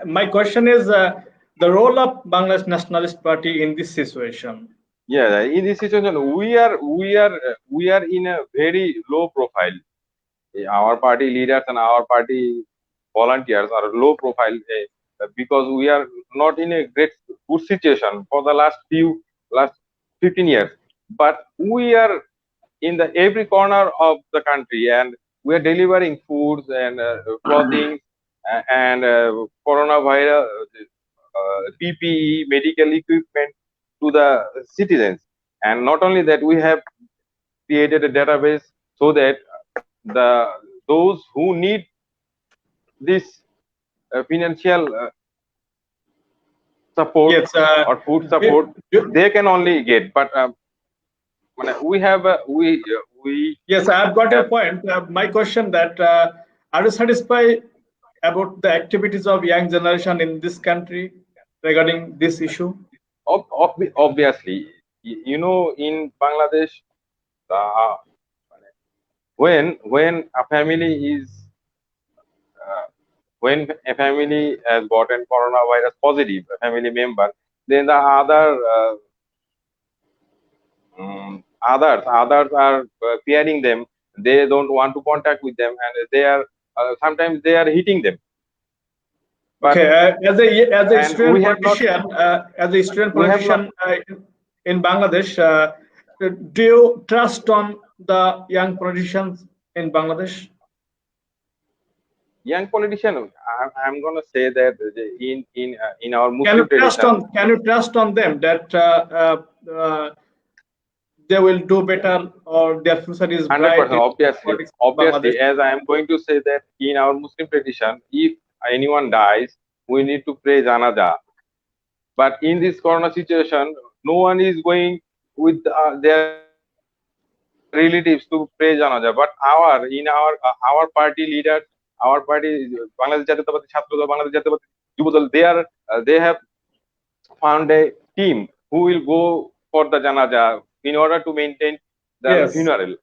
my question is the role of Bangladesh Nationalist Party in this situation. Yeah, in this situation, we are in a very low profile. Our party leaders and our party volunteers are low profile because we are not in a good situation for the last 15 years. But we are in the every corner of the country, and we are delivering foods and clothing and coronavirus PPE, medical equipment to the citizens. And not only that, we have created a database so that those who need this financial support Yes, or food support, they can only get. But we have yes, I've got your point. My question that are you satisfied about the activities of young generation in this country regarding this issue? Obviously, in Bangladesh, when a family is when a family has gotten coronavirus positive, a family member, then the others are fearing them. They don't want to contact with them, and they are sometimes they are hitting them. But, okay, as a student politician, in Bangladesh, do you trust on the young politicians in Bangladesh? Young politician, I'm gonna say that in our Muslim tradition, can you trust on them that they will do better or their future is 100%? Obviously, as I am going to say that in our Muslim tradition, if anyone dies, we need to pray janaza. But in this corona situation, no one is going with their relatives to pray janaza. But our party leaders, our party, Bangladesh Jatiotapati Chhatra Dal, Bangladesh Jatiotapati Yuva Dal, they have found a team who will go for the janaza in order to maintain the funeral.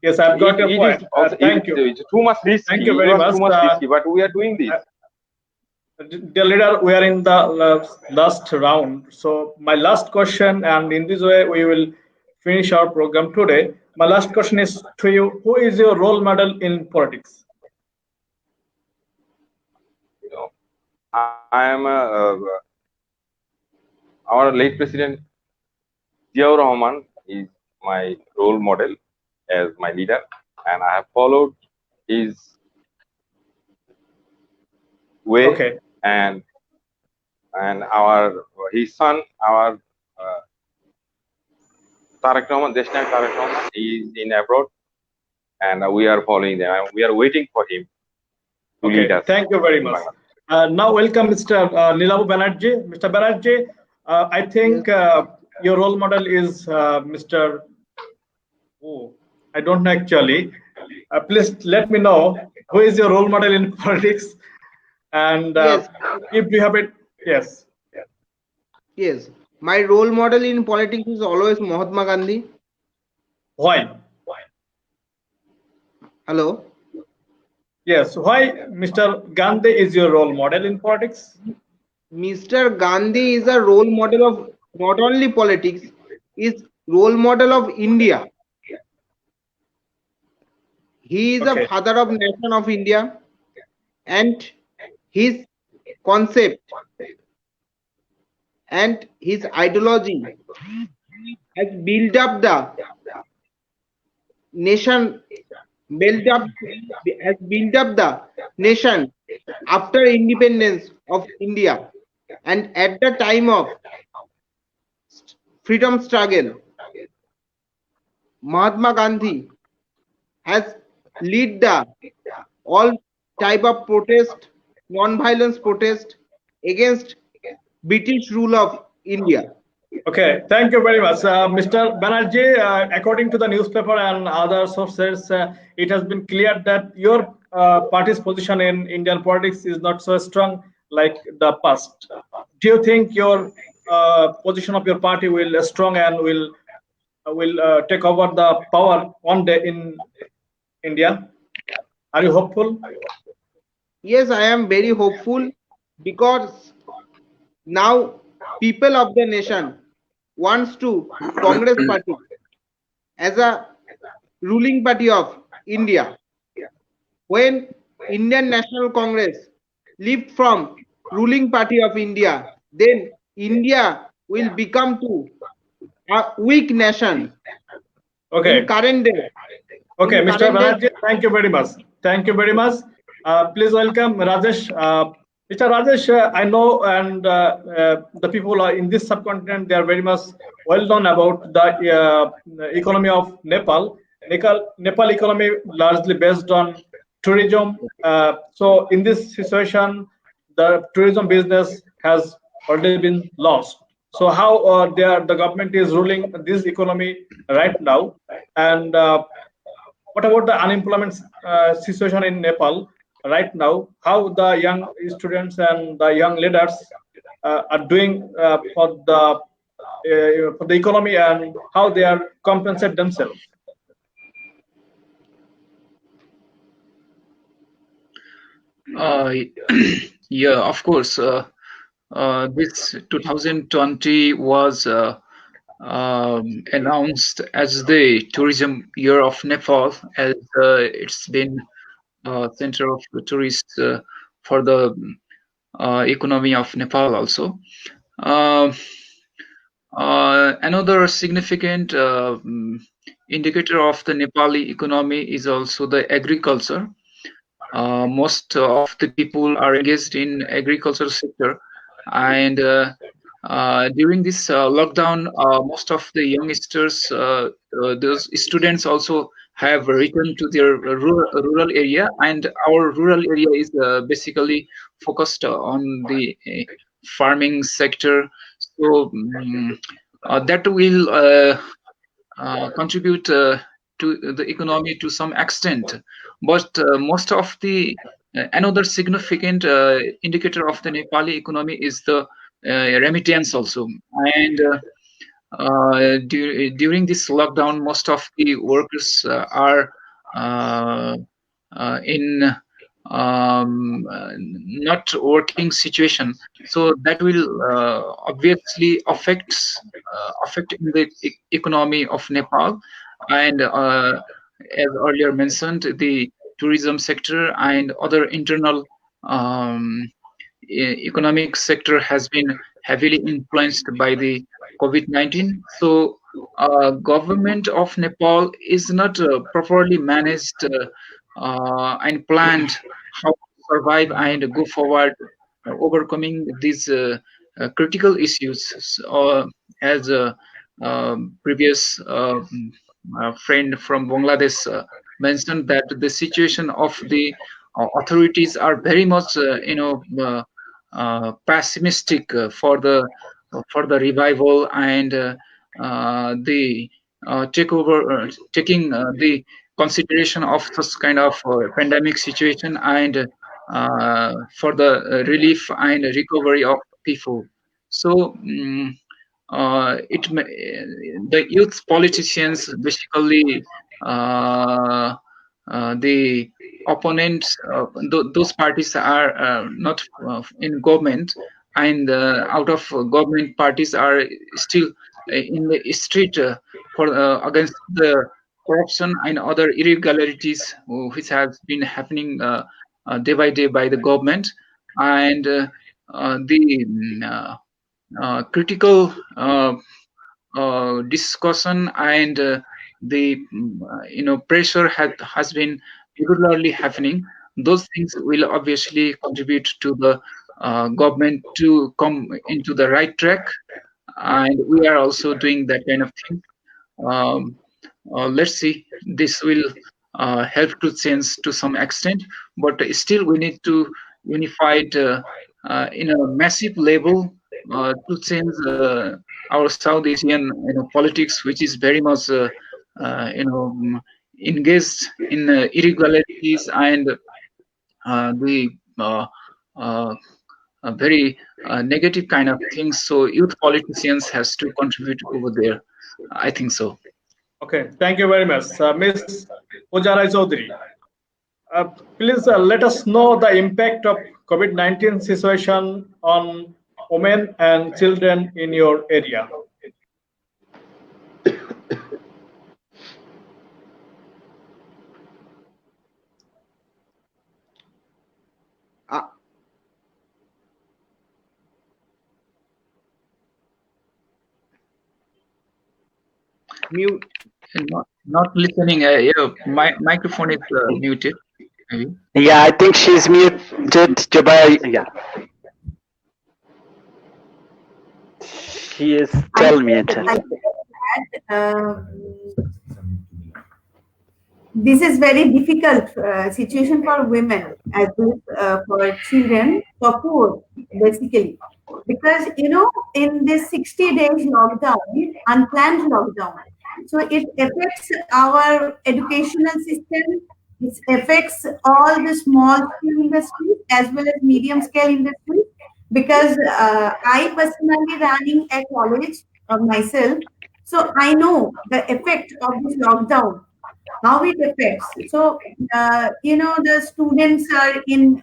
Yes, I've got your point. Thank you. It's too much risky. Thank you very much. Too much risky, but we are doing this. Dear leader, we are in the last round. So my last question, and in this way we will finish our program today. My last question is to you: who is your role model in politics? I am our late president Ziaur Rahman is my role model as my leader, and I have followed his way. Okay. And his son, our Tareq Rahman, Deshnayak Tareq Rahman, is in abroad, and we are following them. We are waiting for him to lead us. Thank you very much. Now welcome Mr. Nilabu Banerjee. Mr. Banerjee, I think your role model is Mr. Oh, I don't know actually. Please let me know who is your role model in politics, and if you have it. Yes. Yes, my role model in politics is always Mahatma Gandhi. Why? Hello. Yes. Why Mr. Gandhi is your role model in politics? Mr. Gandhi is a role model of not only politics, is role model of India. He is a father of nation of India, and his concept and his ideology has built up the nation built up the nation after independence of India, and at the time of freedom struggle, Mahatma Gandhi has led the all type of protest, non-violence protest against British rule of India. Okay, thank you very much. Mr. Banerjee, according to the newspaper and other sources, it has been clear that your party's position in Indian politics is not so strong like the past. Do you think your position of your party will strong and will take over the power one day in India? Are you hopeful? Yes, I am very hopeful because now people of the nation wants to Congress party as a ruling party of India. When Indian National Congress leave from ruling party of India, then India will become to a weak nation Okay. in current day. Okay, In Mr. current day- Banerjee, thank you very much. Thank you very much. Please welcome Rajesh. Mr. Rajesh, I know, and the people are in this subcontinent, they are very much well known about the economy of Nepal. Nepal economy largely based on tourism. So in this situation, the tourism business has already been lost. So how the government is ruling this economy right now, and what about the unemployment situation in Nepal right now? How the young students and the young leaders are doing for the economy, and how they are compensate themselves? Yeah, of course. This 2020 was announced as the tourism year of Nepal, as it's been center of the tourists for the economy of Nepal also. Another significant indicator of the Nepali economy is also the agriculture. Most of the people are engaged in agriculture sector, and during this lockdown, most of the youngsters, those students also have returned to their rural area, and our rural area is basically focused on the farming sector. So that will contribute to the economy to some extent. But most of the another significant indicator of the Nepali economy is the remittance also. And during this lockdown, most of the workers are in not working situation, so that will obviously affect in the economy of Nepal. And as earlier mentioned, the tourism sector and other internal economic sector has been heavily influenced by the COVID-19. So government of Nepal is not properly managed and planned how to survive and go forward, overcoming these critical issues. So, as a previous friend from Bangladesh mentioned, that the situation of the authorities are very much, pessimistic for the revival and the taking the consideration of such kind of pandemic situation, and for the relief and recovery of people. So the youth politicians, basically the opponents, those parties are not in government, and out of government parties are still in the street for against the corruption and other irregularities which have been happening day by day by the government. And the critical discussion and the pressure has been regularly happening. Those things will obviously contribute to the government to come into the right track, and we are also doing that kind of thing. Let's see, this will help to change to some extent, but still we need to unify it in a massive level to change our South Asian politics, which is very much engaged in irregularities and the very negative kind of things. So youth politicians has to contribute over there. I think so. Okay, thank you very much. Ms. Pujarai Chaudhary, please let us know the impact of COVID-19 situation on women and children in your area. Mute. Not listening. My microphone is muted. Maybe. Yeah, I think she's muted. Jabbar, yeah. She is still muted. This is very difficult situation for women as well for children, for poor, basically. Because, in this 60 days lockdown, unplanned lockdown, so it affects our educational system, it affects all the small scale industries as well as medium scale industries. Because I personally running a college myself, so I know the effect of this lockdown, how it affects. So, the students are in,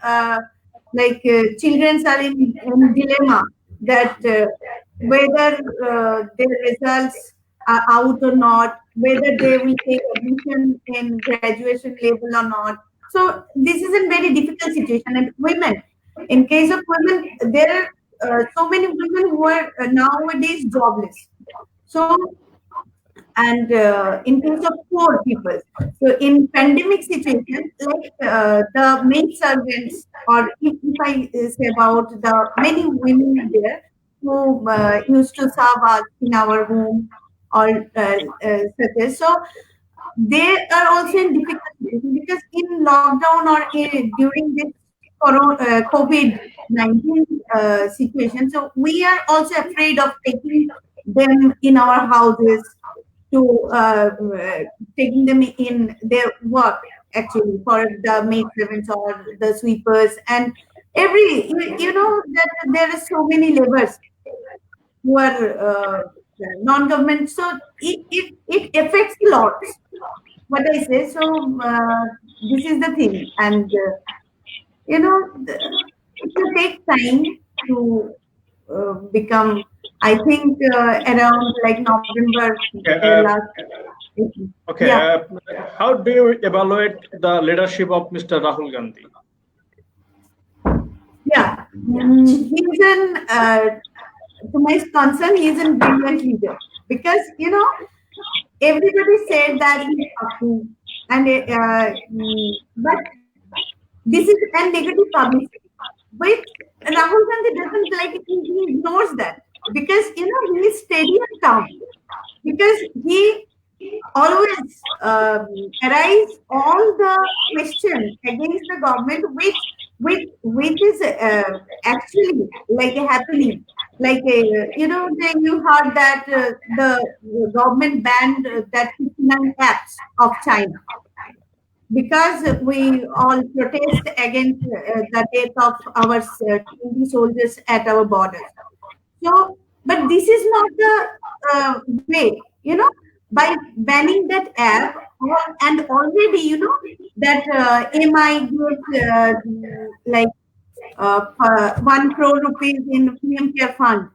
children are in dilemma that whether their results are out or not, whether they will take admission in graduation level or not. So this is a very difficult situation. And women, in case of women, there are so many women who are nowadays jobless. So, and in case of poor people, so in pandemic situation, like the maid servants, or if I say about the many women there who used to serve us in our home, or such as, so they are also in difficult situation, because in lockdown or during this COVID-19 situation, so we are also afraid of taking them in our houses, to taking them in their work, actually, for the maid servants or the sweepers, and that there are so many laborers who are non-government, so it affects a lot, what I say. So this is the thing, and it will take time to become, I think, around like November last. Okay, Yeah. how do you evaluate the leadership of Mr. Rahul Gandhi? Yeah, he's to my concern, he's a brilliant leader, because everybody said that he's happy, and but this is a negative publicity. But Rahul Gandhi doesn't like it, he ignores that, because he is steady and calm, because he always arise all the questions against the government, which is actually like a happening, like then you heard that the government banned that 59 apps of China, because we all protest against the death of our 20 soldiers at our borders. So, but this is not the way, by banning that app, and already, that MI gives like 1 crore rupees in PM Care Fund.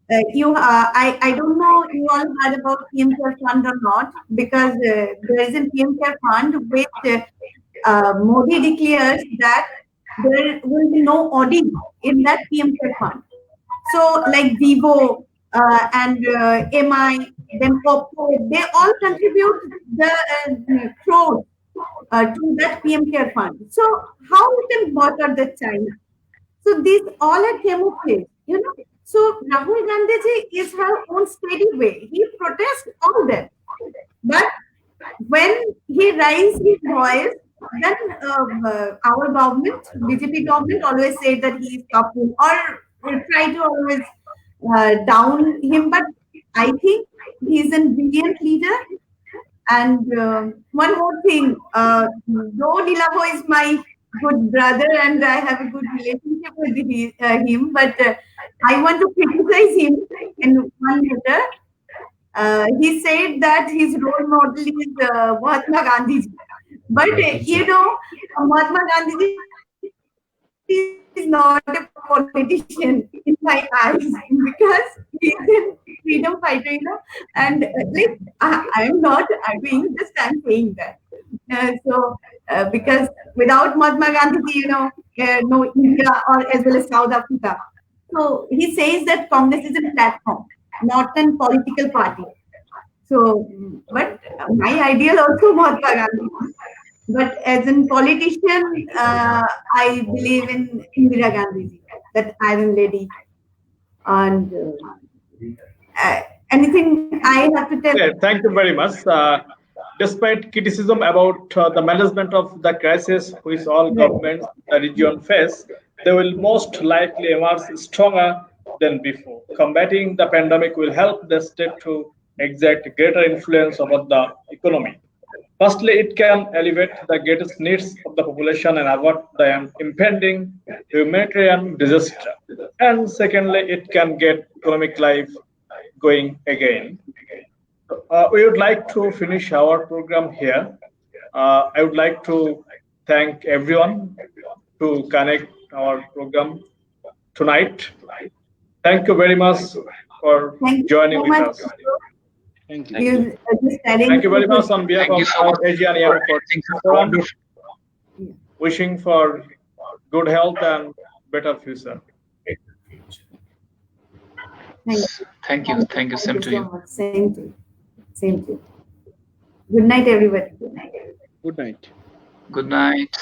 I don't know you all heard about PM Care Fund or not, because there is a PM Care Fund which Modi declares that there will be no audit in that PM Care Fund. So, like Vivo, and MI, then Oppo, they all contribute the crore to that PM Care Fund. So how we can boycott the China? So these all are camouflage, you know. So Rahul Gandhi ji is her own steady way. He protests all that. But when he raised his voice, then our government, BJP government, always said that he is couple or try to always down him. But I think he is a brilliant leader. And one more thing, though Nilavo is my good brother and I have a good relationship with him, but I want to criticize him in one matter. He said that his role model is Mahatma Gandhi. But you know, Mahatma Gandhi is not a politician in my eyes because he's a freedom fighter, you know. And like I am not arguing, just I'm saying that. Because without Mahatma Gandhi, you know, no India or as well as South Africa. So he says that Congress is a platform, not a political party. So, but my ideal also Mahatma Gandhi. But as a politician, I believe in Indira Gandhi, that Iron Lady. And anything I have to tell? Okay, thank you very much. Despite criticism about the management of the crisis which all governments the region face, they will most likely emerge stronger than before. Combating the pandemic will help the state to exert greater influence over the economy. Firstly, it can elevate the greatest needs of the population and avert the impending humanitarian disaster. And secondly, it can get economic life going again. We would like to finish our program here. I would like to thank everyone to connect our program tonight. Thank you very much for joining with us. Thank you. Thank you very much on behalf of our Asian Airport Forum. Wishing for good health and better future. Thank you. Thank you. Same to you. Same to you. Same to you. Good night, everybody. Good night. Good night. Good night.